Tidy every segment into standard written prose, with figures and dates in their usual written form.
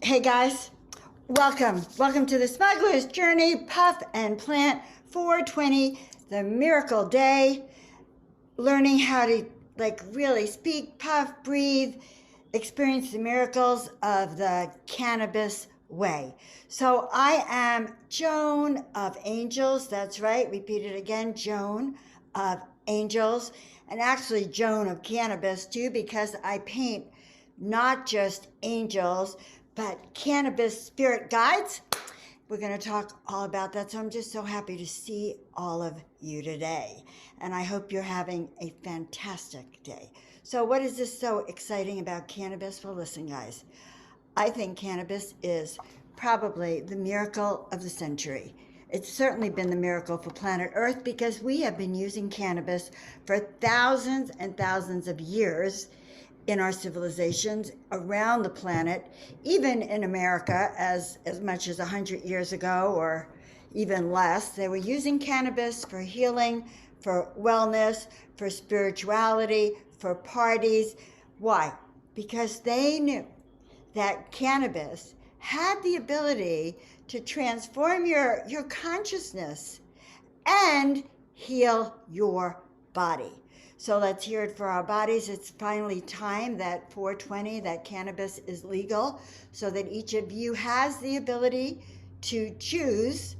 Hey guys, welcome to the Smuggler's Journey Puff and Plant 420, the miracle day, learning how to really speak, puff, breathe, experience the miracles of the cannabis way. So I am Joan of Angels, that's right, repeat it again, Joan of Angels, and actually Joan of Cannabis too, because I paint not just angels, but cannabis spirit guides. We're going to talk all about that. So I'm just so happy to see all of you today. And I hope you're having a fantastic day. So what is this so exciting about cannabis? Well, listen, guys, I think cannabis is probably the miracle of the century. It's certainly been the miracle for planet Earth because we have been using cannabis for thousands and thousands of years in our civilizations around the planet, even in America, as much as 100 years ago or even less. They were using cannabis for healing, for wellness, for spirituality, for parties. Why? Because they knew that cannabis had the ability to transform your consciousness and heal your body. So let's hear it for our bodies. It's finally time that 420, that cannabis is legal, so that each of you has the ability to choose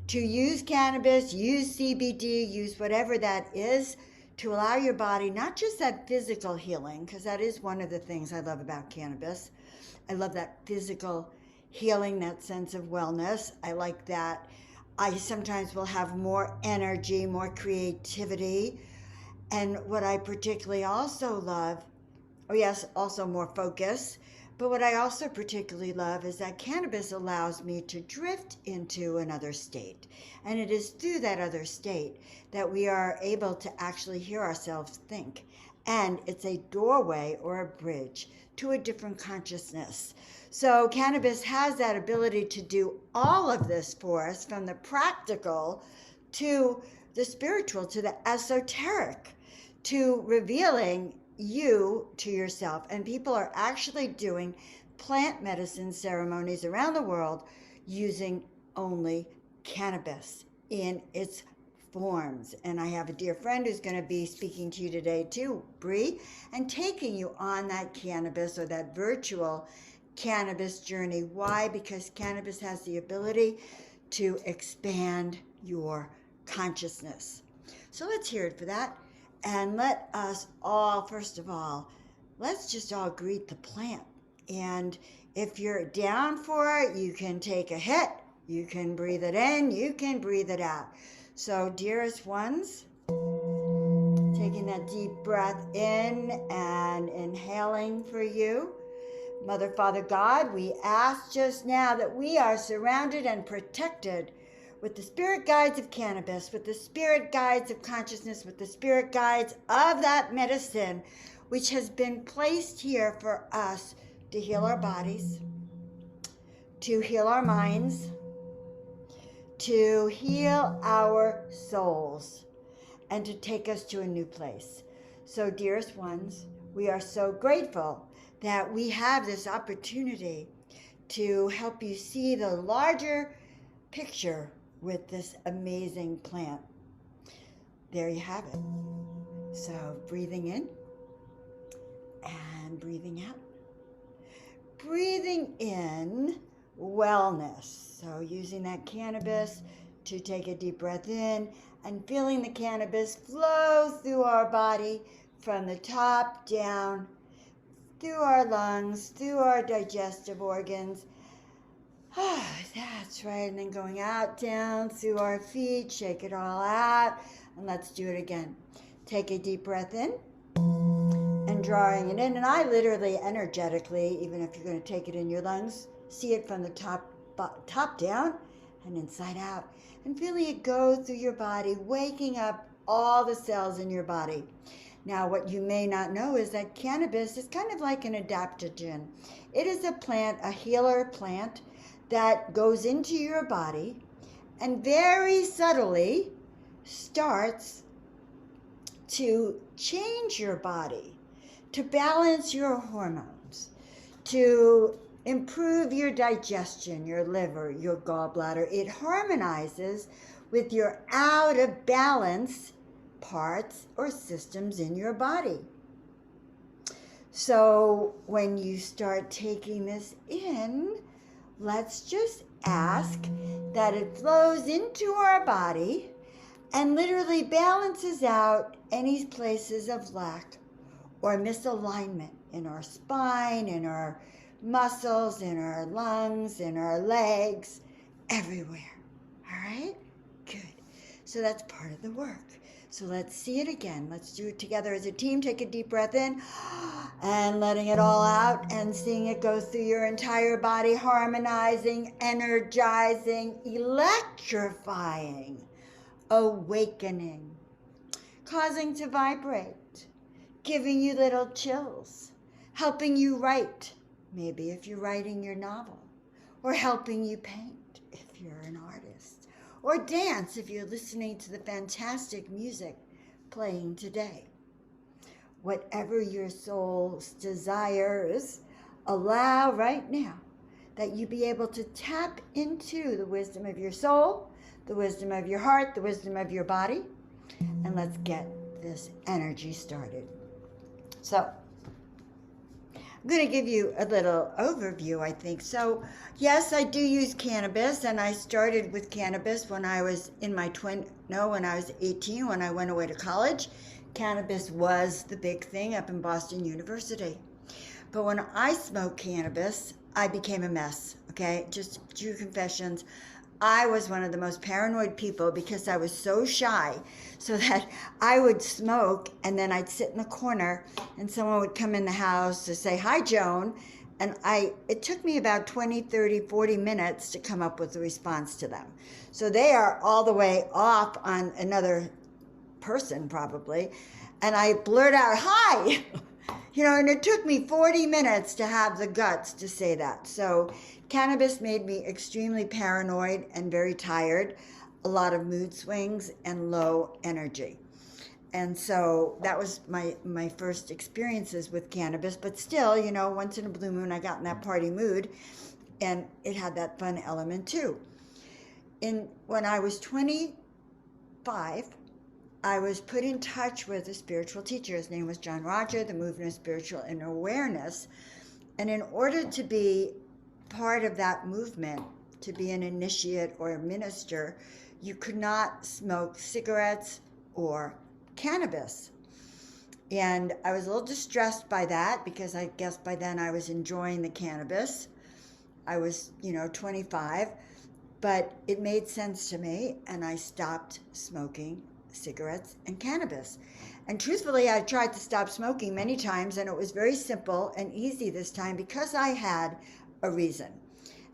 to use cannabis, use CBD, use whatever that is to allow your body, not just that physical healing, because that is one of the things I love about cannabis. I love that physical healing, that sense of wellness. I like that. I sometimes will have more energy, more creativity. And what I particularly also love, oh yes, also more focus, but what I also particularly love is that cannabis allows me to drift into another state. And it is through that other state that we are able to actually hear ourselves think. And it's a doorway or a bridge to a different consciousness. So cannabis has that ability to do all of this for us, from the practical to the spiritual, to the esoteric, to revealing you to yourself. And people are actually doing plant medicine ceremonies around the world using only cannabis in its forms. And I have a dear friend who's going to be speaking to you today too, Bree, and taking you on that cannabis or that virtual cannabis journey. Why? Because cannabis has the ability to expand your consciousness. So let's hear it for that. And let us all, first of all, let's just all greet the plant. And if you're down for it, you can take a hit. You can breathe it in. You can breathe it out. So, dearest ones, taking that deep breath in and inhaling for you. Mother, Father, God, we ask just now that we are surrounded and protected with the spirit guides of cannabis, with the spirit guides of consciousness, with the spirit guides of that medicine, which has been placed here for us to heal our bodies, to heal our minds, to heal our souls, and to take us to a new place. So, dearest ones, we are so grateful that we have this opportunity to help you see the larger picture with this amazing plant. There you have it. So breathing in and breathing out. Breathing in wellness. So using that cannabis to take a deep breath in and feeling the cannabis flow through our body from the top down, through our lungs, through our digestive organs. That's right. And then going out, down, through our feet, shake it all out. And let's do it again. Take a deep breath in and drawing it in. And I literally, energetically, even if you're going to take it in your lungs, see it from the top down and inside out. And feeling it go through your body, waking up all the cells in your body. Now, what you may not know is that cannabis is kind of like an adaptogen. It is a plant, a healer plant, that goes into your body and very subtly starts to change your body, to balance your hormones, to improve your digestion, your liver, your gallbladder. It harmonizes with your out of balance parts or systems in your body. So when you start taking this in, let's just ask that it flows into our body and literally balances out any places of lack or misalignment in our spine, in our muscles, in our lungs, in our legs, everywhere. All right? Good. So that's part of the work. So let's see it again. Let's do it together as a team. Take a deep breath in and letting it all out and seeing it go through your entire body, harmonizing, energizing, electrifying, awakening, causing to vibrate, giving you little chills, helping you write, maybe if you're writing your novel, or helping you paint if you're an artist, or dance if you're listening to the fantastic music playing today. Whatever your soul's desires, allow right now that you be able to tap into the wisdom of your soul, the wisdom of your heart, the wisdom of your body, and let's get this energy started. So, I'm going to give you a little overview, I think. So, yes, I do use cannabis, and I started with cannabis when I was when I was 18, when I went away to college. Cannabis was the big thing up in Boston University. But when I smoked cannabis, I became a mess, okay? Just true confessions. I was one of the most paranoid people because I was so shy, so that I would smoke and then I'd sit in the corner and someone would come in the house to say, "Hi, Joan." And it took me about 20, 30, 40 minutes to come up with a response to them. So they are all the way off on another person probably. And I blurt out, "Hi." And it took me 40 minutes to have the guts to say that. So cannabis made me extremely paranoid and very tired, a lot of mood swings and low energy. And so that was my first experiences with cannabis. But still, once in a blue moon, I got in that party mood, and it had that fun element too. When I was 25, I was put in touch with a spiritual teacher. His name was John Roger, the Movement of Spiritual Inner Awareness. And in order to be part of that movement, to be an initiate or a minister, you could not smoke cigarettes or cannabis. And I was a little distressed by that because I guess by then I was enjoying the cannabis. I was, 25, but it made sense to me, and I stopped smoking cigarettes and cannabis. And truthfully, I tried to stop smoking many times, and it was very simple and easy this time because I had a reason.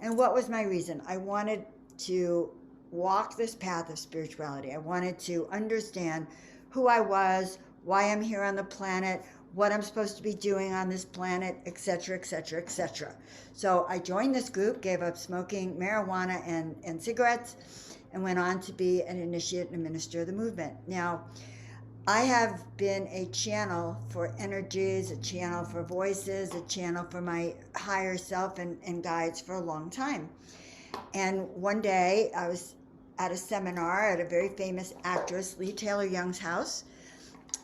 And what was my reason? I wanted to walk this path of spirituality. I wanted to understand who I was, why I'm here on the planet, what I'm supposed to be doing on this planet, etc., etc., etc. So I joined this group, gave up smoking marijuana and cigarettes, and went on to be an initiate and a minister of the movement. Now, I have been a channel for energies, a channel for voices, a channel for my higher self and guides for a long time. And one day I was at a seminar at a very famous actress, Lee Taylor Young's house.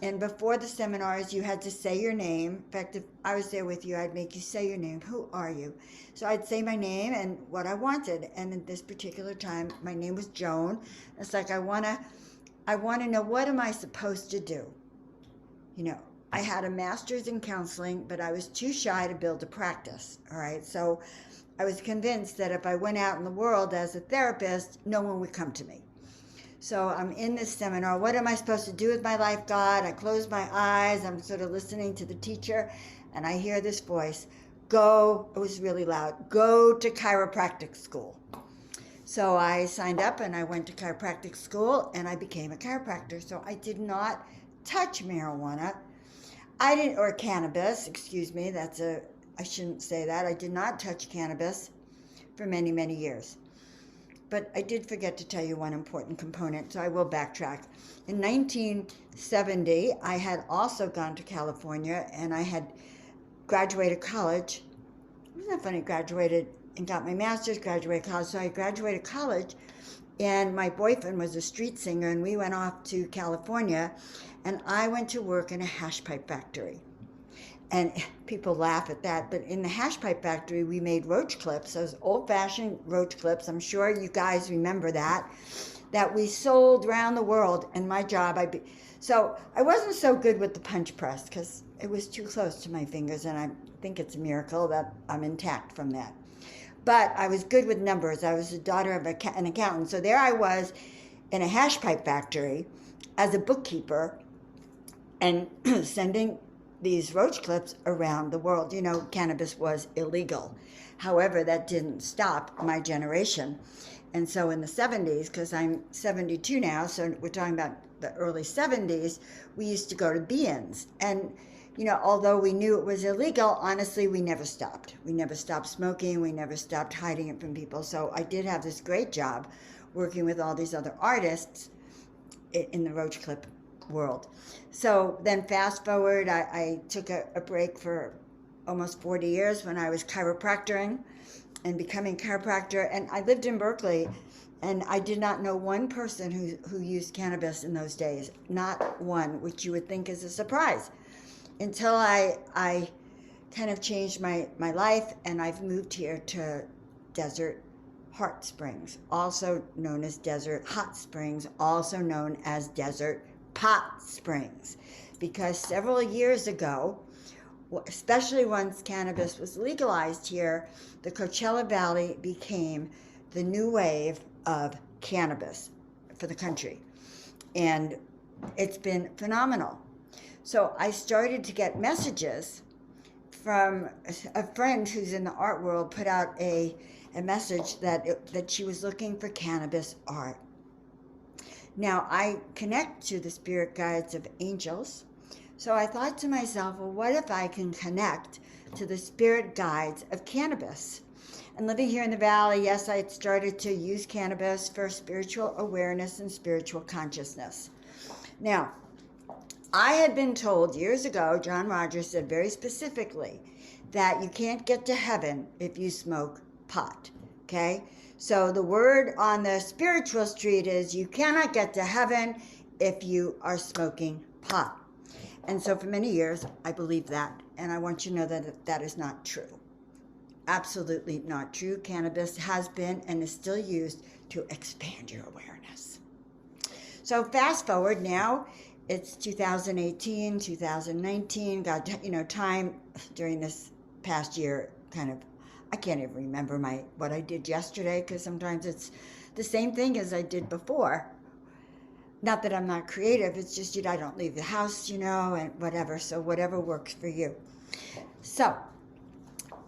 And before the seminars, you had to say your name. In fact, if I was there with you, I'd make you say your name. Who are you? So I'd say my name and what I wanted. And at this particular time, my name was Joan. It's like, I want to know, what am I supposed to do? I had a master's in counseling, but I was too shy to build a practice. All right. So I was convinced that if I went out in the world as a therapist, no one would come to me. So I'm in this seminar. What am I supposed to do with my life, God? I close my eyes. I'm sort of listening to the teacher, and I hear this voice, go, it was really loud, go to chiropractic school. So I signed up, and I went to chiropractic school, and I became a chiropractor. So I did not touch marijuana. Or cannabis, excuse me. I shouldn't say that. I did not touch cannabis for many, many years. But I did forget to tell you one important component, so I will backtrack. In 1970, I had also gone to California, and I had graduated college, Isn't that funny? Graduated and got my master's, graduated college. So I graduated college, and my boyfriend was a street singer, and we went off to California, and I went to work in a hash pipe factory. And people laugh at that, but in the hash pipe factory, we made roach clips, those old-fashioned roach clips. I'm sure you guys remember that we sold around the world. And my job, so I wasn't so good with the punch press because it was too close to my fingers, and I think it's a miracle that I'm intact from that. But I was good with numbers. I was the daughter of an accountant. So there I was in a hash pipe factory as a bookkeeper and sending these roach clips around the world. You know, cannabis was illegal. However, that didn't stop my generation. And so in the 70s, because I'm 72 now, so we're talking about the early 70s, we used to go to be-ins. And, you know, although we knew it was illegal, honestly, we never stopped. We never stopped smoking. We never stopped hiding it from people. So I did have this great job working with all these other artists in the roach clip world. So then fast forward, I took a break for almost 40 years when I was chiropractoring and becoming chiropractor. And I lived in Berkeley, and I did not know one person who used cannabis in those days. Not one, which you would think is a surprise. Until I kind of changed my life, and I've moved here to Desert Hot Springs, also known as Desert Hot Springs, also known as Desert Pot Springs, because several years ago, especially once cannabis was legalized here, the Coachella Valley became the new wave of cannabis for the country. And it's been phenomenal. So I started to get messages from a friend who's in the art world, put out a message that she was looking for cannabis art. Now, I connect to the spirit guides of angels. So I thought to myself, well, what if I can connect to the spirit guides of cannabis? And living here in the Valley, yes, I had started to use cannabis for spiritual awareness and spiritual consciousness. Now, I had been told years ago, John Rogers said very specifically, that you can't get to heaven if you smoke pot, okay? So the word on the spiritual street is you cannot get to heaven if you are smoking pot. And so for many years, I believed that. And I want you to know that that is not true. Absolutely not true. Cannabis has been and is still used to expand your awareness. So fast forward now, it's 2018, 2019. God, you know, time during this past year kind of, I can't even remember what I did yesterday, because sometimes it's the same thing as I did before. Not that I'm not creative, it's just, I don't leave the house, and whatever. So whatever works for you. So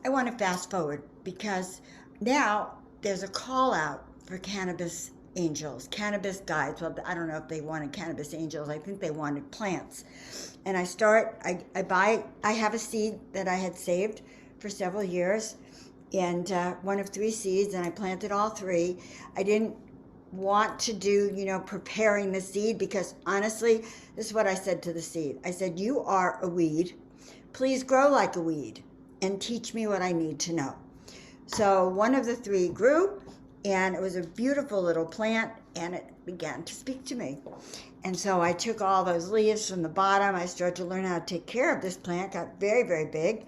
I want to fast forward, because now there's a call out for cannabis angels, cannabis guides. Well, I don't know if they wanted cannabis angels. I think they wanted plants. And I have a seed that I had saved for several years, and one of 3 seeds, and I planted all 3. I didn't want to do, preparing the seed, because honestly, this is what I said to the seed. I said, you are a weed. Please grow like a weed and teach me what I need to know. So one of the 3 grew, and it was a beautiful little plant, and it began to speak to me. And so I took all those leaves from the bottom. I started to learn how to take care of this plant, got very, very big.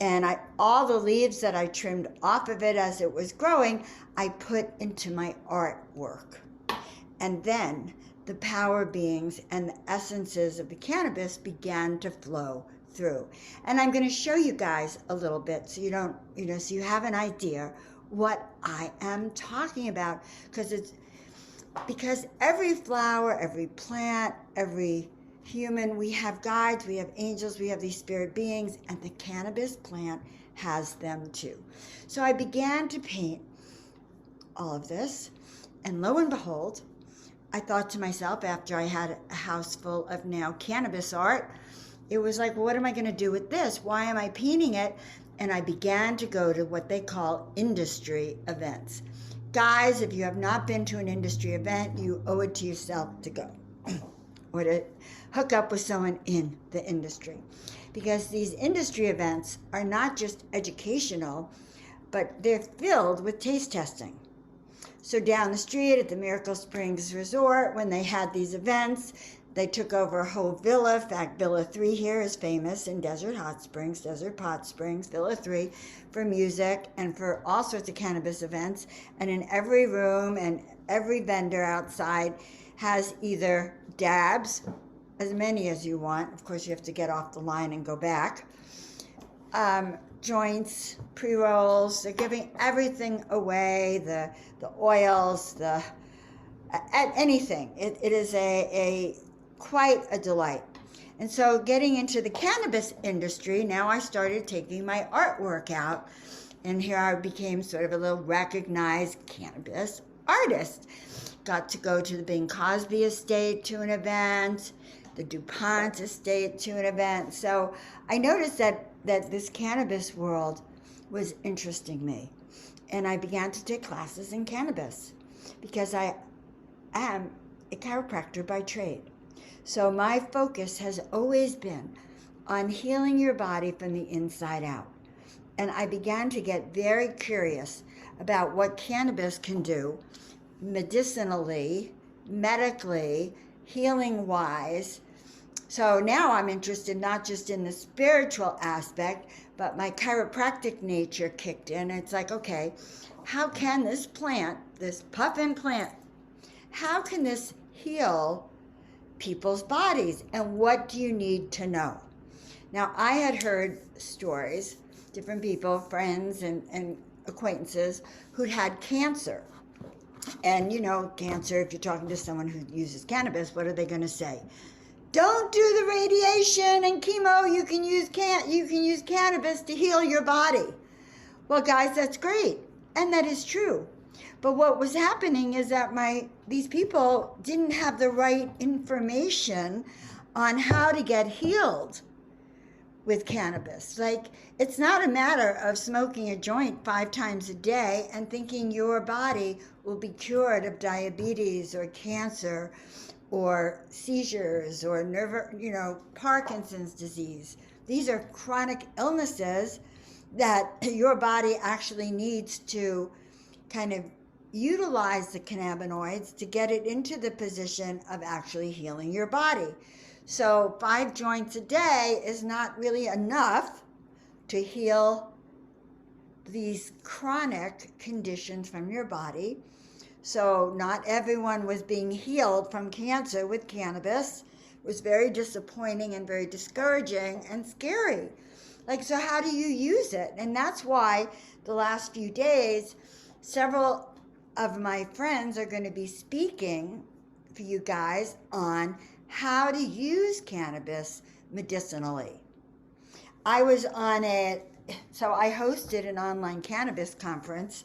And all the leaves that I trimmed off of it as it was growing, I put into my artwork. And then the power beings and the essences of the cannabis began to flow through. And I'm going to show you guys a little bit, so you don't, so you have an idea what I am talking about. Because every flower, every plant, every human, we have guides, we have angels, we have these spirit beings, and the cannabis plant has them too. So I began to paint all of this, and lo and behold, I thought to myself, after I had a house full of now cannabis art, it was like, well, what am I going to do with this? Why am I painting it? And I began to go to what they call industry events. Guys, if you have not been to an industry event, you owe it to yourself to go or to hook up with someone in the industry. because these industry events are not just educational, but they're filled with taste testing. So down the street at the Miracle Springs Resort, when they had these events, they took over a whole villa. In fact, Villa 3 here is famous in Desert Pot Springs, Villa 3, for music and for all sorts of cannabis events. And in every room and every vendor outside has either dabs, as many as you want. Of course, you have to get off the line and go back. Joints, pre-rolls, they're giving everything away, the oils, anything. It is a quite a delight. And so getting into the cannabis industry, now I started taking my artwork out, and here I became sort of a little recognized cannabis artist. Got to go to the Bing Crosby estate to an event, the DuPont estate to an event. So I noticed that this cannabis world was interesting me. And I began to take classes in cannabis because I am a chiropractor by trade. So my focus has always been on healing your body from the inside out. And I began to get very curious about what cannabis can do medicinally, medically, healing-wise. So now I'm interested not just in the spiritual aspect, but my chiropractic nature kicked in. It's like, okay, how can this plant, this puffin plant, how can this heal people's bodies? And what do you need to know? Now, I had heard stories, different people, friends and acquaintances who'd had cancer. And you know, cancer, if you're talking to someone who uses cannabis, what are they going to say? Don't do the radiation and chemo. You can use cannabis to heal your body. Well, guys, that's great, and that is true. But what was happening is that these people didn't have the right information on how to get healed with cannabis. Like, it's not a matter of smoking a joint 5 times a day and thinking your body will be cured of diabetes or cancer or seizures or Parkinson's disease. These are chronic illnesses that your body actually needs to kind of utilize the cannabinoids to get it into the position of actually healing your body. So 5 joints a day is not really enough to heal these chronic conditions from your body. So not everyone was being healed from cancer with cannabis. It was very disappointing and very discouraging and scary. Like, so how do you use it? And that's why the last few days, several of my friends are going to be speaking for you guys on how to use cannabis medicinally. I was so I hosted an online cannabis conference,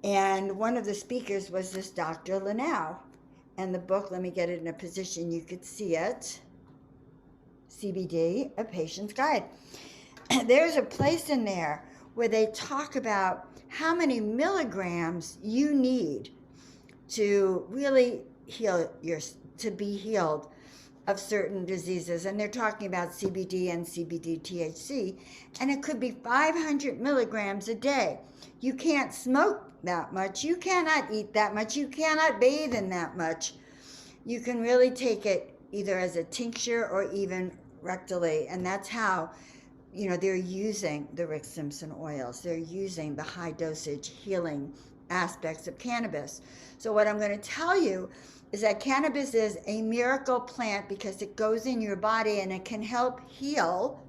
and one of the speakers was this Dr. Renown. And the book, let me get it in a position you could see it, CBD, A Patient's Guide. There's a place in there where they talk about how many milligrams you need to really to be healed of certain diseases. And they're talking about CBD and CBD THC, and it could be 500 milligrams a day. You can't smoke that much. You cannot eat that much. You cannot bathe in that much. You can really take it either as a tincture or even rectally, and that's how they're using the Rick Simpson oils. They're using the high dosage healing aspects of cannabis. So what I'm going to tell you is that cannabis is a miracle plant because it goes in your body and it can help heal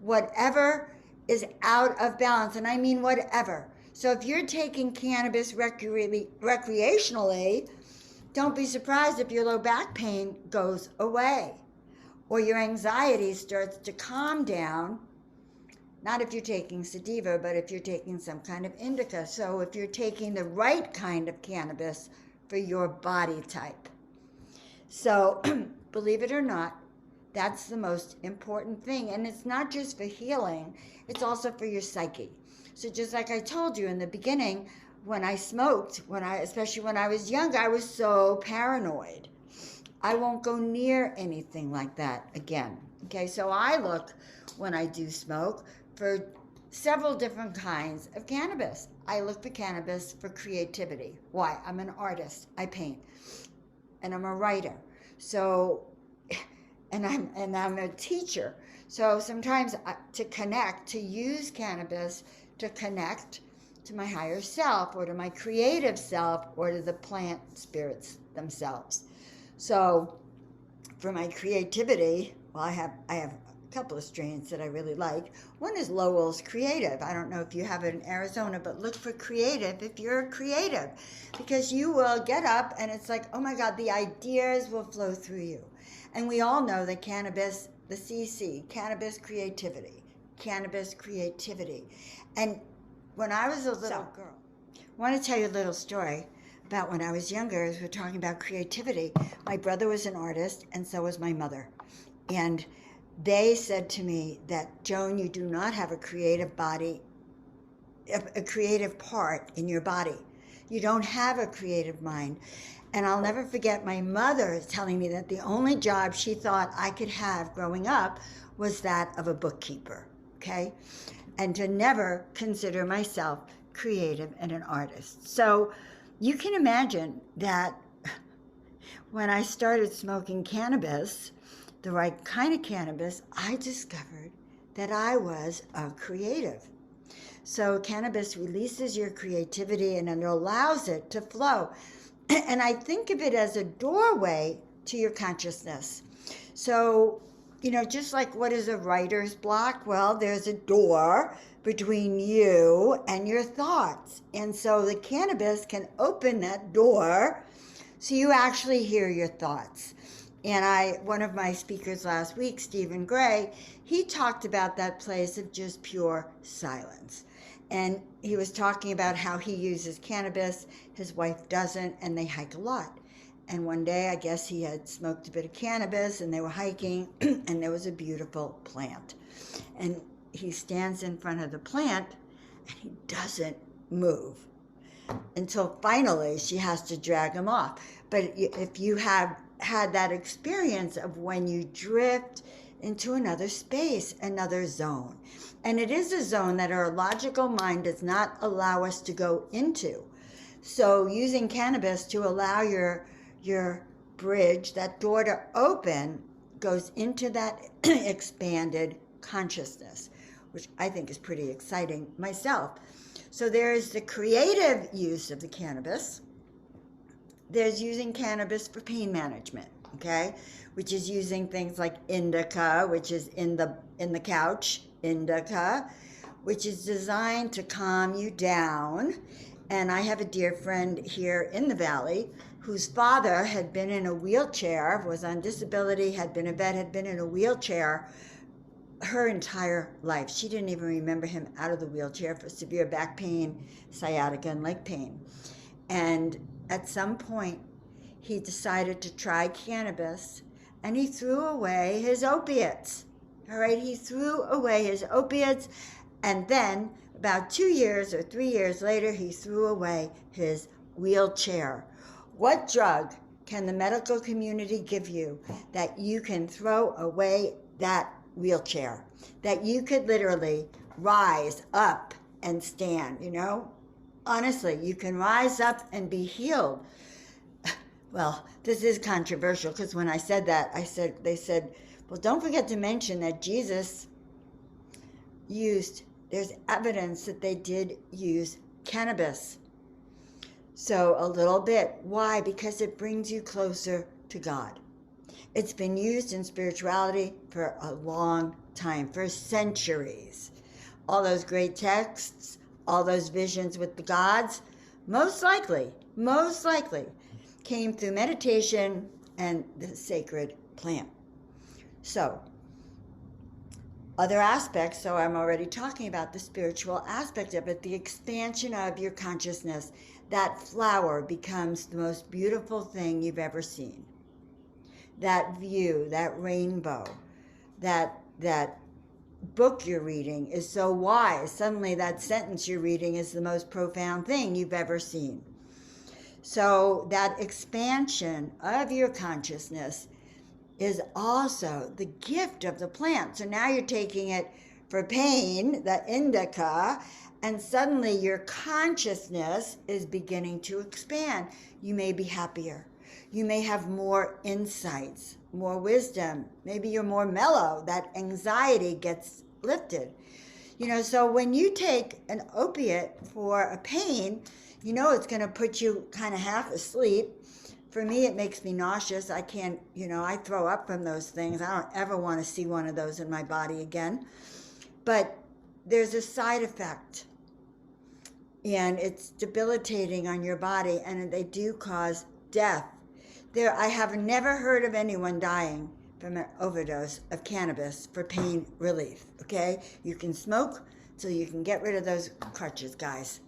whatever is out of balance. And I mean whatever. So if you're taking cannabis recreationally, don't be surprised if your low back pain goes away or your anxiety starts to calm down. Not if you're taking sativa, but if you're taking some kind of indica. So if you're taking the right kind of cannabis for your body type. So believe it or not, that's the most important thing. And it's not just for healing, it's also for your psyche. So just like I told you in the beginning, when I smoked, especially when I was young, I was so paranoid. I won't go near anything like that again. Okay, so I look, when I do smoke, for several different kinds of cannabis. I look for cannabis for creativity. Why? I'm an artist. I paint, and I'm a writer. So, and I'm a teacher. So sometimes to connect, to use cannabis to connect to my higher self, or to my creative self, or to the plant spirits themselves. So for my creativity, well, I have a couple of strains that I really like. One is Lowell's Creative. I don't know if you have it in Arizona, but look for creative if you're creative, because you will get up and it's like, oh my God, the ideas will flow through you. And we all know that cannabis, the CC, cannabis creativity. And when I was a little girl, I want to tell you a little story about when I was younger, as we're talking about creativity. My brother was an artist, and so was my mother. And they said to me that, Joan, you do not have a creative body, a creative part in your body. You don't have a creative mind. And I'll never forget my mother telling me that the only job she thought I could have growing up was that of a bookkeeper, okay? And to never consider myself creative and an artist. So you can imagine that when I started smoking cannabis, the right kind of cannabis, I discovered that I was a creative. So cannabis releases your creativity and it allows it to flow. And I think of it as a doorway to your consciousness. So, just like what is a writer's block? Well, there's a door between you and your thoughts. And so the cannabis can open that door so you actually hear your thoughts. And one of my speakers last week, Stephen Gray, he talked about that place of just pure silence. And he was talking about how he uses cannabis, his wife doesn't, and they hike a lot. And one day, I guess he had smoked a bit of cannabis and they were hiking and there was a beautiful plant. And he stands in front of the plant and he doesn't move until finally she has to drag him off. But if you have had that experience of when you drift into another space, another zone, and it is a zone that our logical mind does not allow us to go into. So using cannabis to allow your bridge, that door to open, goes into that expanded consciousness, which I think is pretty exciting myself. So there's the creative use of the cannabis. There's using cannabis for pain management, okay, which is using things like indica, which is in the couch, indica, which is designed to calm you down. And I have a dear friend here in the Valley whose father had been in a wheelchair, was on disability, had been a vet, had been in a wheelchair her entire life. She didn't even remember him out of the wheelchair for severe back pain, sciatica, and leg pain. And at some point, he decided to try cannabis, and he threw away his opiates. All right, he threw away his opiates, and then about 2 years or 3 years later, he threw away his wheelchair. What drug can the medical community give you that you can throw away that wheelchair, that you could literally rise up and stand, Honestly, you can rise up and be healed. Well, this is controversial because when I said that, they said, well, don't forget to mention that Jesus there's evidence that they did use cannabis. So a little bit. Why? Because it brings you closer to God. It's been used in spirituality for a long time, for centuries. All those great texts, all those visions with the gods, most likely, came through meditation and the sacred plant. So, other aspects, so I'm already talking about the spiritual aspect of it, the expansion of your consciousness. That flower becomes the most beautiful thing you've ever seen. That view, that rainbow, that book you're reading is so wise. Suddenly that sentence you're reading is the most profound thing you've ever seen. So that expansion of your consciousness is also the gift of the plant. So now you're taking it for pain, the indica, and suddenly your consciousness is beginning to expand. You may be happier. You may have more insights, more wisdom. Maybe you're more mellow. That anxiety gets lifted. So when you take an opiate for a pain, it's going to put you kind of half asleep. For me, it makes me nauseous. I can't, I throw up from those things. I don't ever want to see one of those in my body again. But there's a side effect, and it's debilitating on your body, and they do cause death. I have never heard of anyone dying from an overdose of cannabis for pain relief, okay? You can smoke so you can get rid of those crutches, guys.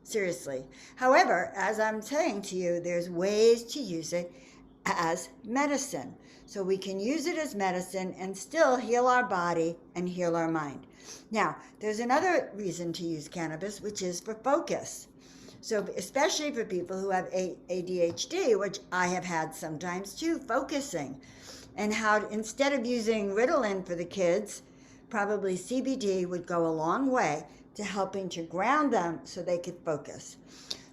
Seriously. However, as I'm saying to you, there's ways to use it as medicine. So we can use it as medicine and still heal our body and heal our mind. Now, there's another reason to use cannabis, which is for focus. So especially for people who have ADHD, which I have had sometimes too, focusing. And how instead of using Ritalin for the kids, probably CBD would go a long way to helping to ground them so they could focus.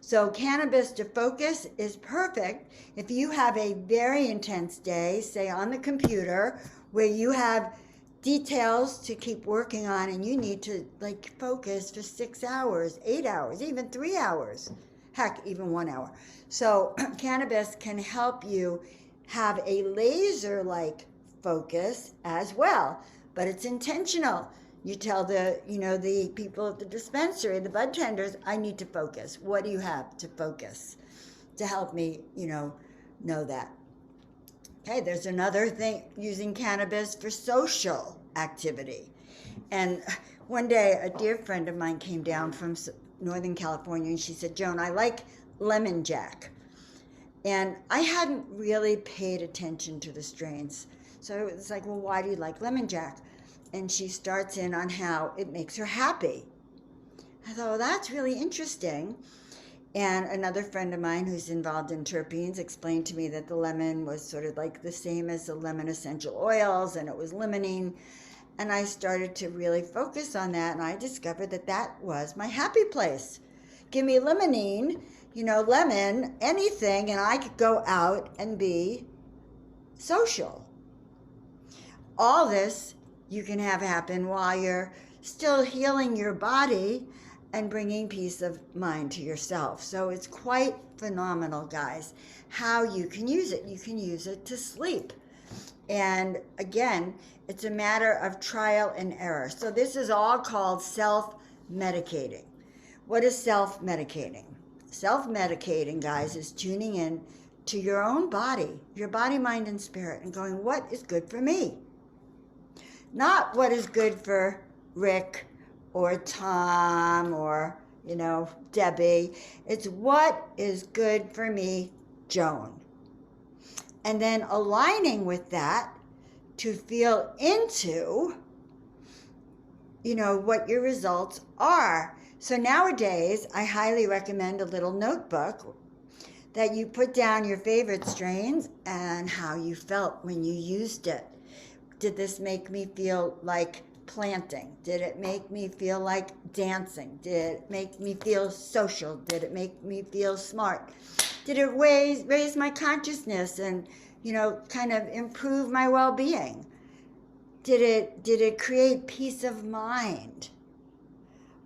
So cannabis to focus is perfect if you have a very intense day, say on the computer, where you have details to keep working on and you need to focus for 6 hours, 8 hours, even 3 hours, heck, even 1 hour. So cannabis can help you have a laser-like focus as well, but it's intentional. You tell the people at the dispensary, the bud tenders, I need to focus. What do you have to focus to help me, know that? Okay, there's another thing, using cannabis for social activity. And one day, a dear friend of mine came down from Northern California, and she said, Joan, I like lemon jack. And I hadn't really paid attention to the strains. So it was like, well, why do you like lemon jack? And she starts in on how it makes her happy. I thought, well, that's really interesting. And another friend of mine who's involved in terpenes explained to me that the lemon was sort of like the same as the lemon essential oils, and it was limonene. And I started to really focus on that, and I discovered that was my happy place. Give me limonene, lemon, anything, and I could go out and be social. All this you can have happen while you're still healing your body and bringing peace of mind to yourself. So it's quite phenomenal, guys, how you can use it. You can use it to sleep. And again, it's a matter of trial and error. So this is all called self-medicating. What is self-medicating? Self-medicating, guys, is tuning in to your own body, your body, mind, and spirit, and going, what is good for me? Not what is good for Rick or Tom or, Debbie. It's what is good for me, Joan. And then aligning with that to feel into, what your results are. So nowadays, I highly recommend a little notebook that you put down your favorite strains and how you felt when you used it. Did this make me feel like planting? Did it make me feel like dancing? Did it make me feel social? Did it make me feel smart? Did it raise my consciousness and, kind of improve my well-being? Did it create peace of mind?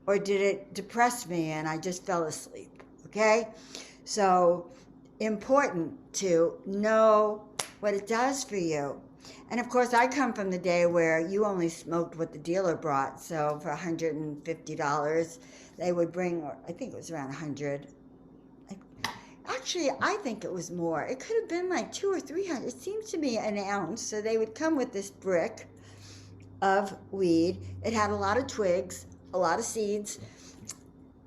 Or did it depress me and I just fell asleep? Okay? So important to know what it does for you. And of course, I come from the day where you only smoked what the dealer brought. So for $150, they would bring, or I think it was around 100. Actually, I think it was more. It could have been like 200 or 300. It seems to me an ounce. So they would come with this brick of weed. It had a lot of twigs, a lot of seeds,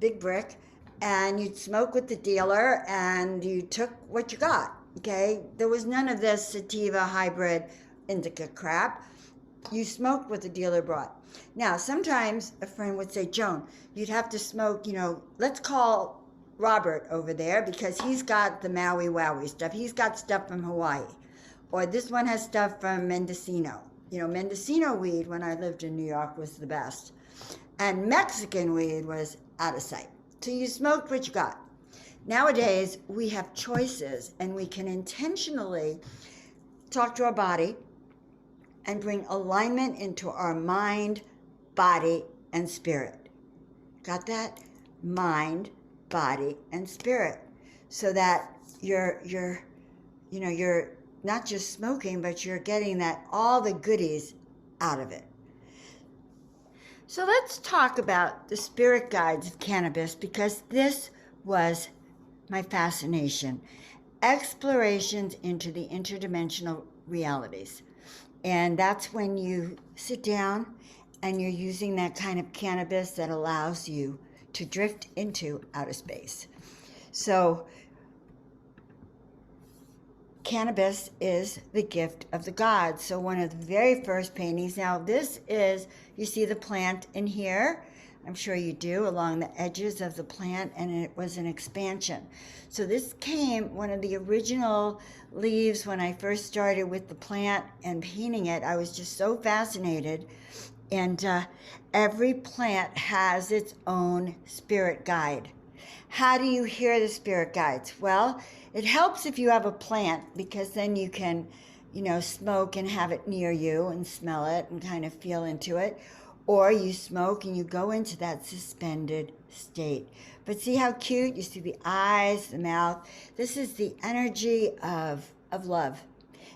big brick. And you'd smoke with the dealer and you took what you got. Okay? There was none of this sativa hybrid indica crap. You smoked what the dealer brought. Now, sometimes a friend would say, Joan, you'd have to smoke, let's call Robert over there because he's got the Maui Wowie stuff. He's got stuff from Hawaii. Or this one has stuff from Mendocino. You know, Mendocino weed when I lived in New York was the best. And Mexican weed was out of sight. So you smoked what you got. Nowadays, we have choices and we can intentionally talk to our body and bring alignment into our mind, body, and spirit. Got that? Mind, body, and spirit. So that you're not just smoking, but you're getting that all the goodies out of it. So let's talk about the spirit guides of cannabis, because this was my fascination. Explorations into the interdimensional realities. And that's when you sit down and you're using that kind of cannabis that allows you to drift into outer space. So cannabis is the gift of the gods. So one of the very first paintings, now this is, you see the plant in here? I'm sure you do, along the edges of the plant, and it was an expansion. So this came, one of the original leaves when I first started with the plant and painting it. I was just so fascinated. And every plant has its own spirit guide. How do you hear the spirit guides? Well, it helps if you have a plant, because then you can, smoke and have it near you and smell it and kind of feel into it. Or you smoke and you go into that suspended state. But see how cute? You see the eyes, the mouth. This is the energy of love.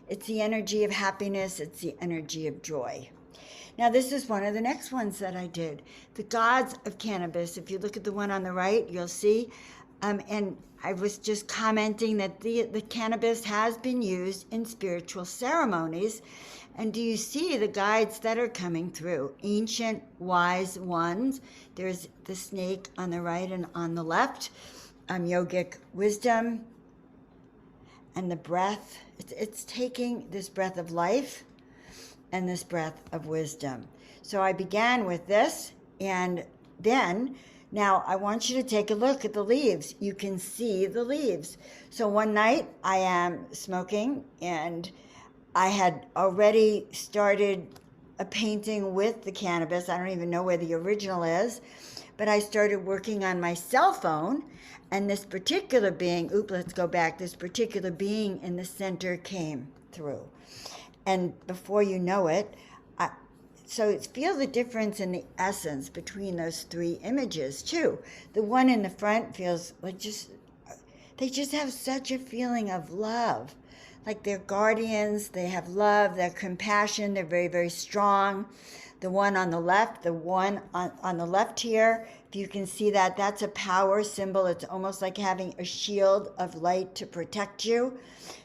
It's the energy of happiness. It's the energy of joy. Now, this is one of the next ones that I did. The gods of cannabis. If you look at the one on the right, you'll see. And I was just commenting that the cannabis has been used in spiritual ceremonies. And do you see the guides that are coming through? Ancient wise ones. There's the snake on the right and on the left. Yogic wisdom. And the breath. It's taking this breath of life and this breath of wisdom. So I began with this, and then now I want you to take a look at the leaves. You can see the leaves. So one night I am smoking, and I had already started a painting with the cannabis. I don't even know where the original is, but I started working on my cell phone, and this particular being, let's go back, this particular being in the center came through. And before you know it, so feel the difference in the essence between those three images too. The one in the front feels like they just have such a feeling of love. Like they're guardians, they have love, they're compassion, they're very, very strong. The one on the left, on the left here, if you can see that, that's a power symbol. It's almost like having a shield of light to protect you.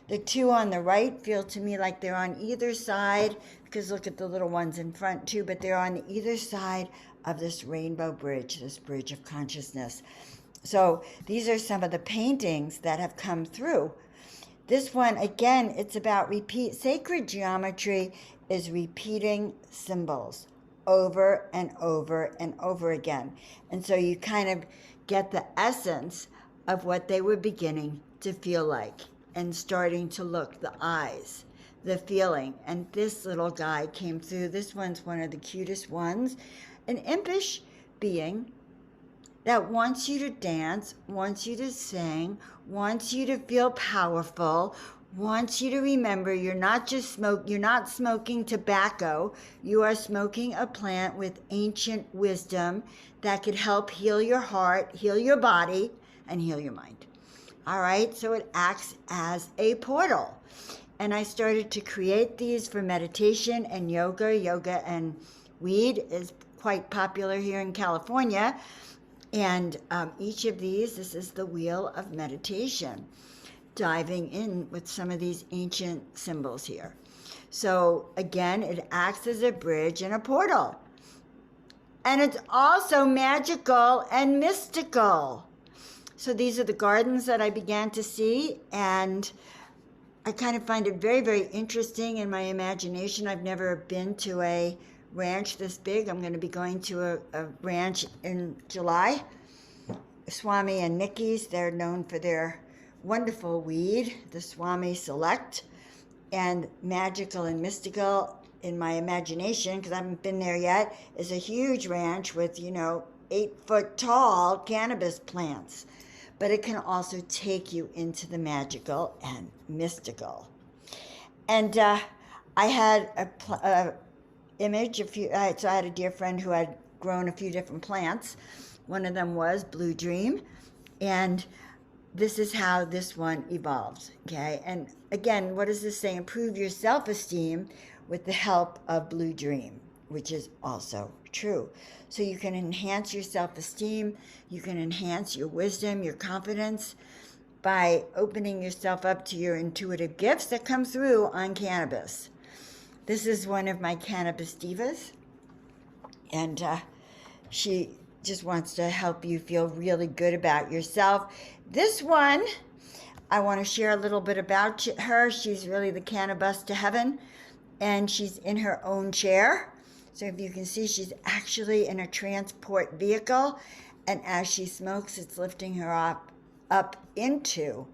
The two on the right feel to me like they're on either side, because look at the little ones in front too, but they're on either side of this rainbow bridge, this bridge of consciousness. So these are some of the paintings that have come through. This one, again, it's about sacred geometry is repeating symbols over and over and over again. And so you kind of get the essence of what they were beginning to feel like and starting to look, the eyes, the feeling. And this little guy came through. This one's one of the cutest ones. An impish being that wants you to dance, wants you to sing, wants you to feel powerful, wants you to remember you're not smoking tobacco, you are smoking a plant with ancient wisdom that could help heal your heart, heal your body, and heal your mind. All right, so it acts as a portal. And I started to create these for meditation and yoga. Yoga and weed is quite popular here in California. And each of these, this is the wheel of meditation, diving in with some of these ancient symbols here. So again, it acts as a bridge and a portal. And it's also magical and mystical. So these are the gardens that I began to see, and I kind of find it very, very interesting in my imagination. I've never been to a ranch this big. I'm going to be going to a ranch in July. Swami and Nikki's, they're known for their wonderful weed, the Swami Select. and magical and mystical in my imagination, because I haven't been there yet, is a huge ranch with, 8-foot tall cannabis plants. But it can also take you into the magical and mystical. And I had a image, so I had a dear friend who had grown a few different plants. One of them was Blue Dream, and this is how this one evolved, okay? And again, what does this say? Improve your self-esteem with the help of Blue Dream, which is also true. So you can enhance your self-esteem, you can enhance your wisdom, your confidence by opening yourself up to your intuitive gifts that come through on cannabis. This is one of my cannabis divas, and she just wants to help you feel really good about yourself. This one, I want to share a little bit about her. She's really the cannabis to heaven, and she's in her own chair. So if you can see, she's actually in a transport vehicle, and as she smokes, it's lifting her up into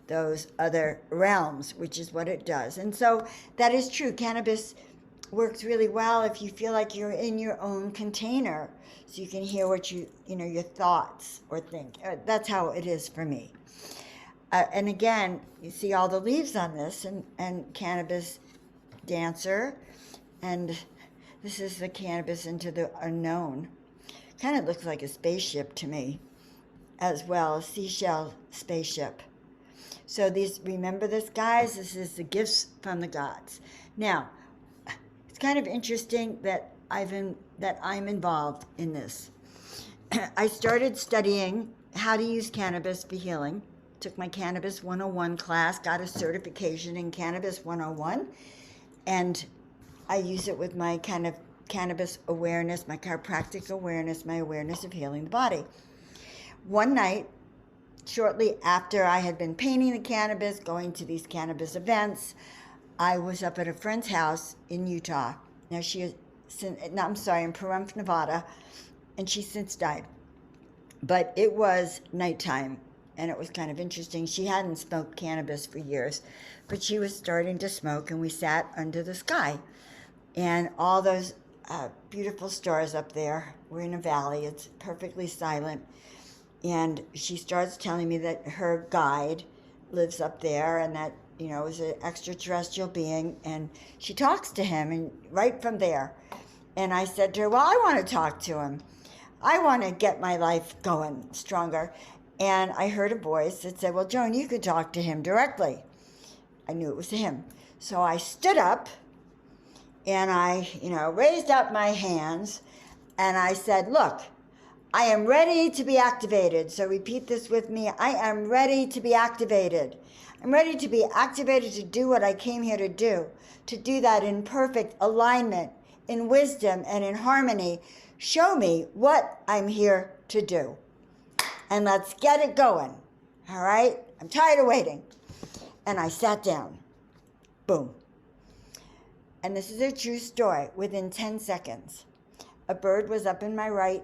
those other realms, which is what it does. And so that is true. Cannabis works really well if you feel like you're in your own container, so you can hear what your thoughts or think. That's how it is for me. And again, you see all the leaves on this, and cannabis dancer, and this is the cannabis into the unknown. Kind of looks like a spaceship to me, as well, a seashell spaceship. So remember this, guys? This is the gifts from the gods. Now, it's kind of interesting that I'm involved in this. I started studying how to use cannabis for healing. Took my Cannabis 101 class, got a certification in Cannabis 101, and I use it with my kind of cannabis awareness, my chiropractic awareness, my awareness of healing the body. One night, shortly after I had been painting the cannabis, going to these cannabis events, I was up at a friend's house in Utah. Now in Pahrump, Nevada, and she's since died. But it was nighttime, and it was kind of interesting. She hadn't smoked cannabis for years, but she was starting to smoke, and we sat under the sky. And all those beautiful stars up there. We're in a valley. It's perfectly silent. And she starts telling me that her guide lives up there, and that, is an extraterrestrial being, and she talks to him, and right from there. And I said to her, well, I want to talk to him. I want to get my life going stronger. And I heard a voice that said, well, Joan, you could talk to him directly. I knew it was him. So I stood up, and I, raised up my hands, and I said, look, I am ready to be activated. So repeat this with me. I am ready to be activated. I'm ready to be activated to do what I came here to do that in perfect alignment, in wisdom, and in harmony. Show me what I'm here to do. And let's get it going. All right? I'm tired of waiting. And I sat down. Boom. And this is a true story. Within 10 seconds, a bird was up in my right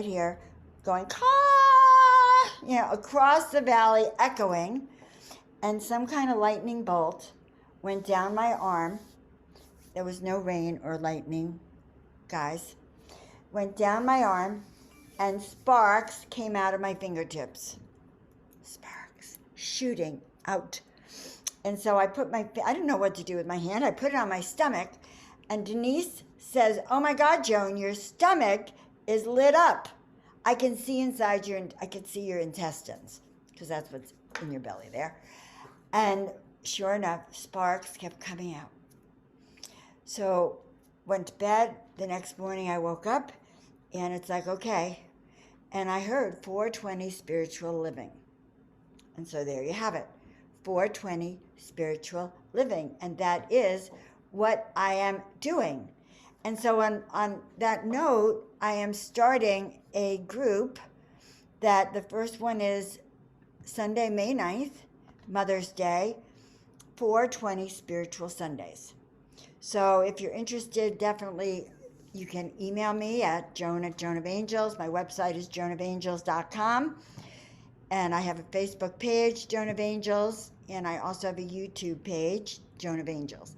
here, going caw, across the valley, echoing, and some kind of lightning bolt went down my arm. There was no rain or lightning, guys. Went down my arm, and sparks came out of my fingertips. Sparks shooting out. And so I didn't know what to do with my hand. I put it on my stomach, and Denise says, oh my God, Joan, your stomach is lit up. I can see I can see your intestines, because that's what's in your belly there. And sure enough, sparks kept coming out. So went to bed. The next morning I woke up, and it's like, okay. And I heard 420 spiritual living. And so there you have it. 420 spiritual living. And that is what I am doing. And so on that note, I am starting a group that the first one is Sunday, May 9th, Mother's Day, 420 Spiritual Sundays. So if you're interested, definitely you can email me at Joan of Angels. My website is joanofangels.com. And I have a Facebook page, Joan of Angels. and I also have a YouTube page, Joan of Angels.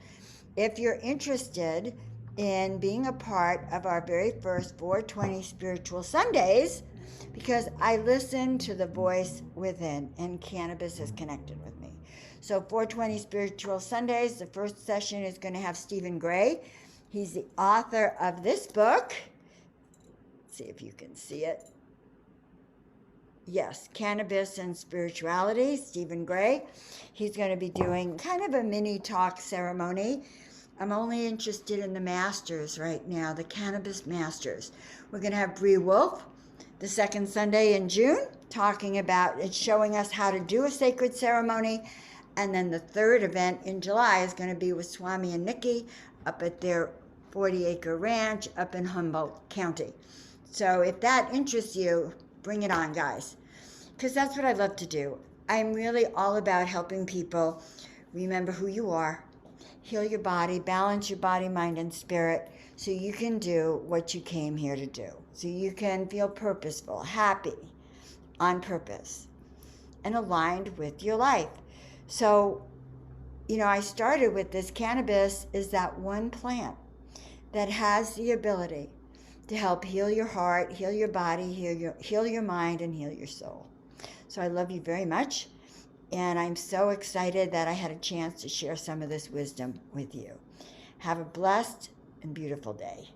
If you're interested in being a part of our very first 420 Spiritual Sundays, because I listen to the voice within, and cannabis is connected with me. So 420 Spiritual Sundays, the first session is going to have Stephen Gray. He's the author of this book. Let's see if you can see it. Yes, Cannabis and Spirituality, Stephen Gray. He's going to be doing kind of a mini talk ceremony. I'm only interested in the masters right now, the cannabis masters. We're going to have Bree Wolf the second Sunday in June, talking about it, showing us how to do a sacred ceremony. And then the third event in July is going to be with Swami and Nikki up at their 40-acre ranch up in Humboldt County. So if that interests you, bring it on, guys, because that's what I love to do. I'm really all about helping people remember who you are, heal your body, balance your body, mind, and spirit, so you can do what you came here to do, so you can feel purposeful, happy, on purpose, and aligned with your life. So, I started with this. Cannabis is that one plant that has the ability to help heal your heart, heal your body, heal your mind, and heal your soul. So I love you very much, and I'm so excited that I had a chance to share some of this wisdom with you. Have a blessed and beautiful day.